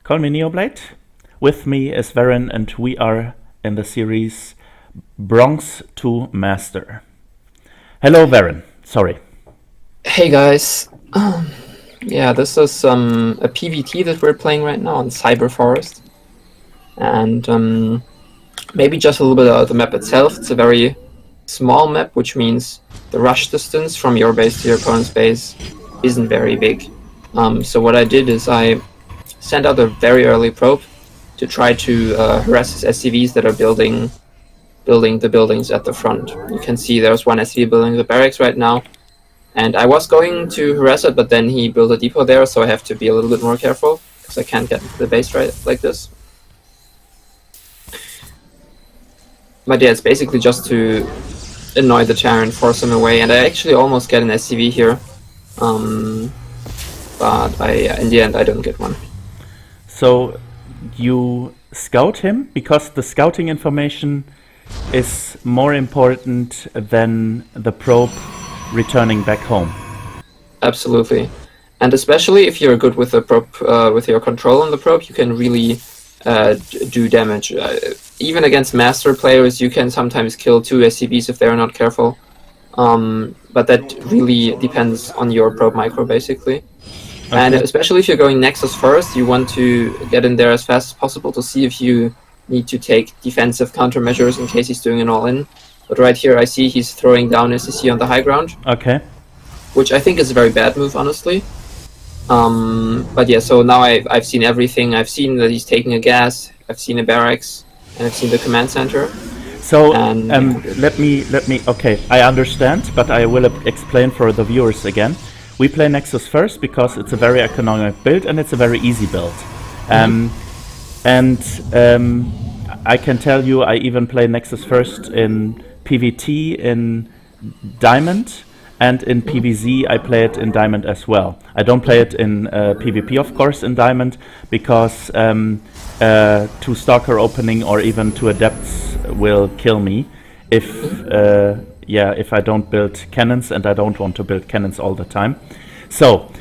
Call me Neoblade. With me is Veryn, and we are in the series Bronze to Master. Hello, Veryn. Sorry. Hey guys. This is a PvT that we're playing right now on Cyber Forest. And maybe just a little bit about the map itself. It's a very small map, which means the rush distance from your base to your opponent's base isn't very big. So what I did is I sent out a very early probe to try to harass his SCVs that are building the buildings at the front. You can see there's one SCV building the barracks right now. And I was going to harass it, but then he built a depot there, so I have to be a little bit more careful, because I can't get into the base right like this. But yeah, it's basically just to annoy the Terran, force him away, and I actually almost get an SCV here. But in the end I don't get one. So you scout him because the scouting information is more important than the probe returning back home. Absolutely. And especially if you're good with the probe, with your control on the probe, you can really do damage. Even against master players, you can sometimes kill 2 SCVs if they're not careful. But that really depends on your probe micro, basically. Okay. And especially if you're going Nexus first, you want to get in there as fast as possible to see if you need to take defensive countermeasures in case he's doing an all-in. But right here I see he's throwing down SCC on the high ground. Okay. Which I think is a very bad move, honestly. But yeah, so now I've seen everything. I've seen that he's taking a gas, I've seen a barracks, and I've seen the command center. So let me okay, I understand, but I will explain for the viewers again. We play Nexus first because it's a very economic build and it's a very easy build. I can tell you I even play Nexus first in PvT in Diamond, and in PvZ I play it in Diamond as well. I don't play it in PvP, of course, in Diamond, because to Stalker opening or even to Adepts will kill me if I don't build cannons, and I don't want to build cannons all the time. So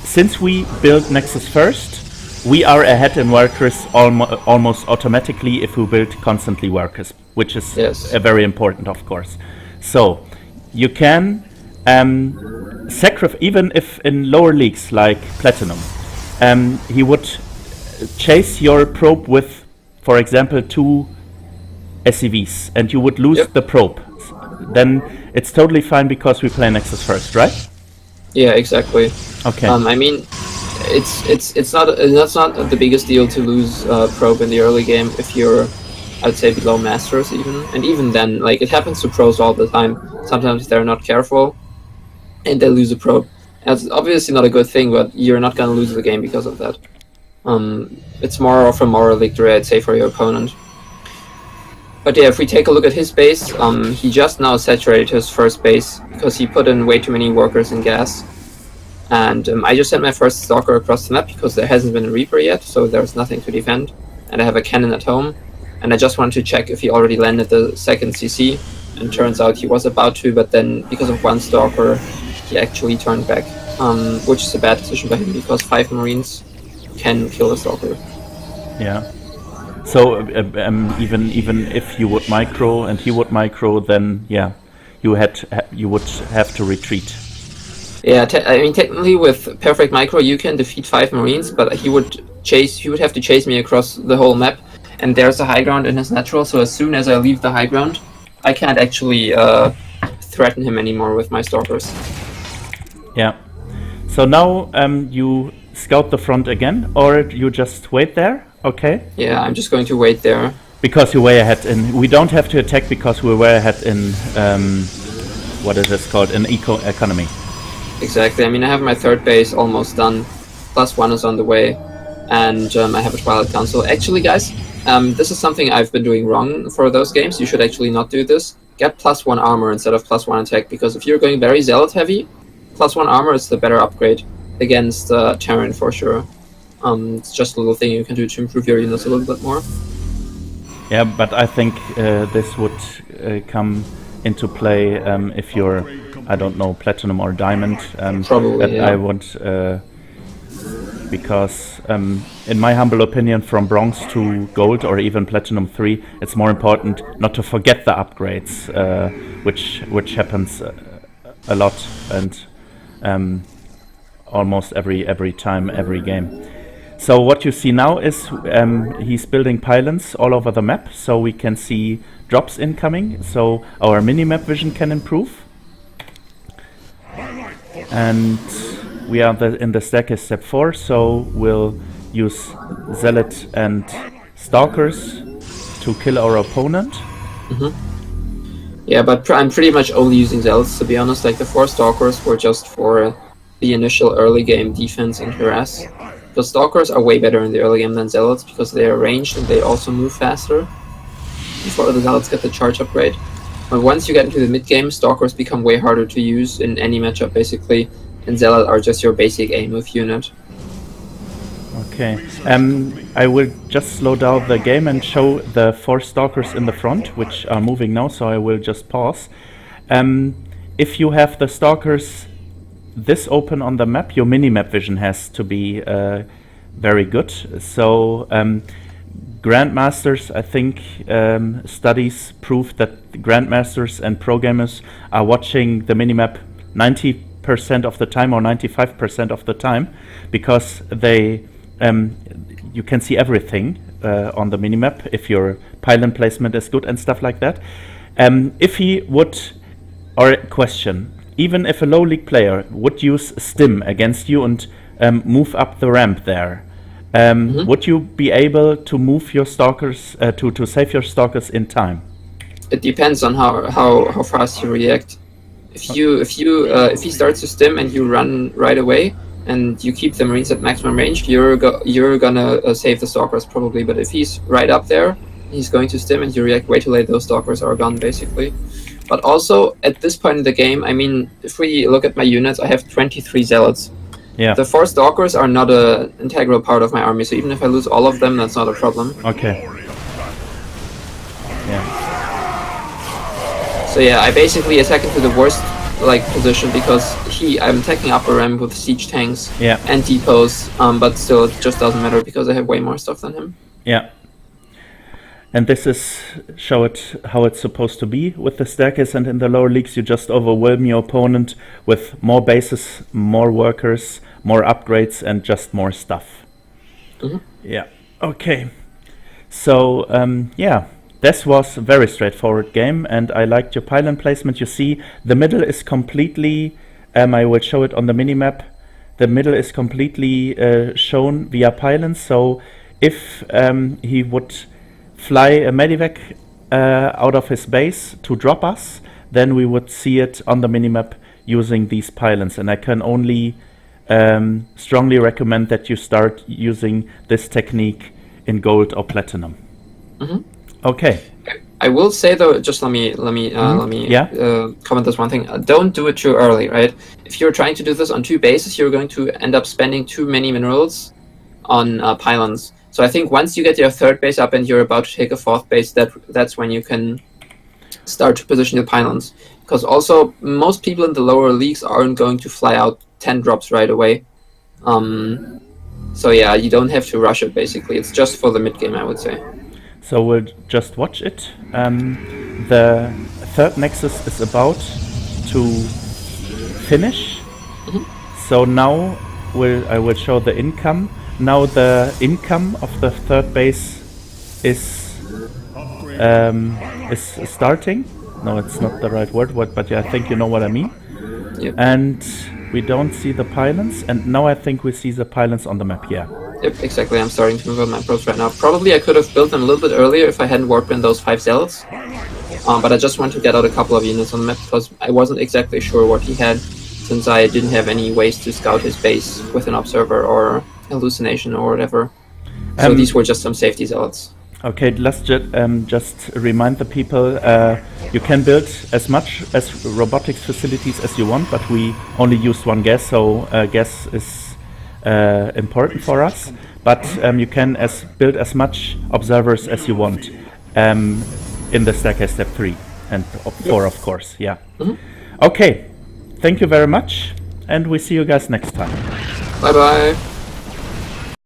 since we build Nexus first, we are ahead in workers almost automatically if we build constantly workers, which is very important, of course. So you can sacrifice, even if in lower leagues like Platinum, he would chase your probe with, for example, 2 SCVs, and you would lose the probe. Then it's totally fine because we play Nexus first, right? Yeah, exactly. Okay. I mean, it's not the biggest deal to lose probe in the early game if you're, I'd say, below masters even, and even then, like, it happens to pros all the time. Sometimes they're not careful and they lose a probe. And it's obviously not a good thing, but you're not gonna lose the game because of that. It's more of a moral victory, I'd say, for your opponent. But yeah, if we take a look at his base, he just now saturated his first base because he put in way too many workers and gas. And I just sent my first Stalker across the map because there hasn't been a Reaper yet, so there's nothing to defend. And I have a cannon at home, and I just wanted to check if he already landed the second CC, and turns out he was about to, but then because of 1 Stalker, he actually turned back, which is a bad decision by him because 5 Marines can kill a Stalker. Yeah. So even if you would micro and he would micro, then yeah, you would have to retreat. Yeah, I mean, technically with perfect micro you can defeat 5 Marines, but he would have to chase me across the whole map, and there's a high ground in his natural, so as soon as I leave the high ground, I can't actually threaten him anymore with my Stalkers. Yeah. So now you scout the front again, or you just wait there? Okay. Yeah, I'm just going to wait there. Because you're way ahead in... We don't have to attack because we're way ahead in... what is this called? In economy. Exactly. I mean, I have my 3rd base almost done. +1 is on the way. And I have a Twilight Council. Actually, guys, this is something I've been doing wrong for those games. You should actually not do this. Get +1 armor instead of +1 attack. Because if you're going very Zealot heavy, +1 armor is the better upgrade against Terran for sure. It's just a little thing you can do to improve your units a little bit more. Yeah, but I think this would come into play if you're, I don't know, Platinum or Diamond. Probably, yeah. I would because in my humble opinion, from bronze to gold or even platinum 3, it's more important not to forget the upgrades, which happens a lot and almost every time, every game. So what you see now is he's building pylons all over the map, so we can see drops incoming, so our minimap vision can improve. And we are in the staircase step 4, so we'll use Zealot and Stalkers to kill our opponent. Yeah, but I'm pretty much only using Zealots, to be honest. Like, the 4 Stalkers were just for the initial early game defense and harass. The Stalkers are way better in the early game than Zealots because they are ranged and they also move faster before the Zealots get the charge upgrade. But once you get into the mid game, Stalkers become way harder to use in any matchup basically, and Zealot are just your basic aim move unit. Okay, I will just slow down the game and show the 4 Stalkers in the front, which are moving now, so I will just pause. If you have the Stalkers this open on the map, your minimap vision has to be very good. So Grandmasters, I think studies prove that Grandmasters and pro gamers are watching the minimap 90% of the time or 95% of the time, because they you can see everything on the minimap if your pylon placement is good and stuff like that. If he would, or question, even if a low league player would use stim against you and move up the ramp there, would you be able to move your Stalkers, to save your Stalkers in time? It depends on how fast you react. If he starts to stim and you run right away and you keep the Marines at maximum range, you're gonna save the Stalkers probably. But if he's right up there, he's going to stim and you react way too late, those Stalkers are gone basically. But also, at this point in the game, I mean, if we look at my units, I have 23 Zealots. Yeah. The 4 Stalkers are not an integral part of my army, so even if I lose all of them, that's not a problem. Okay. Yeah. So yeah, I basically attack into the worst position because I'm attacking upper ramp with siege tanks and depots, but still it just doesn't matter because I have way more stuff than him. Yeah. And this is how it's supposed to be with the staircase, and in the lower leagues you just overwhelm your opponent with more bases, more workers, more upgrades, and just more stuff. Yeah. Okay. So yeah, this was a very straightforward game, and I liked your pylon placement. You see, the middle is completely. I will show it on the minimap. The middle is completely shown via pylons. So if he would fly a medivac out of his base to drop us, then we would see it on the minimap using these pylons. And I can only strongly recommend that you start using this technique in gold or platinum. Okay. I will say though, just let me comment this one thing. Don't do it too early, right? If you're trying to do this on 2 bases, you're going to end up spending too many minerals on pylons. So I think once you get your 3rd base up and you're about to take a 4th base, that's when you can start to position your pylons. Because also, most people in the lower leagues aren't going to fly out 10 drops right away. So yeah, you don't have to rush it basically. It's just for the mid game, I would say. So we'll just watch it. The 3rd Nexus is about to finish. So now I will show the income. Now the income of the 3rd base is starting. No, it's not the right word, but yeah, I think you know what I mean. Yep. And we don't see the pylons, and now I think we see the pylons on the map, yeah. Yep, exactly. I'm starting to move on my pros right now. Probably I could have built them a little bit earlier if I hadn't warped in those 5 Zealots. But I just want to get out a couple of units on the map because I wasn't exactly sure what he had, since I didn't have any ways to scout his base with an observer or hallucination or whatever. So these were just some safety Zealots. Okay, let's just remind the people, you can build as much as robotics facilities as you want, but we only used 1 gas, so gas is important for us. But you can build as much observers as you want in the staircase step 3 and 4, of course, yeah. Okay, thank you very much, and we see you guys next time. Bye bye.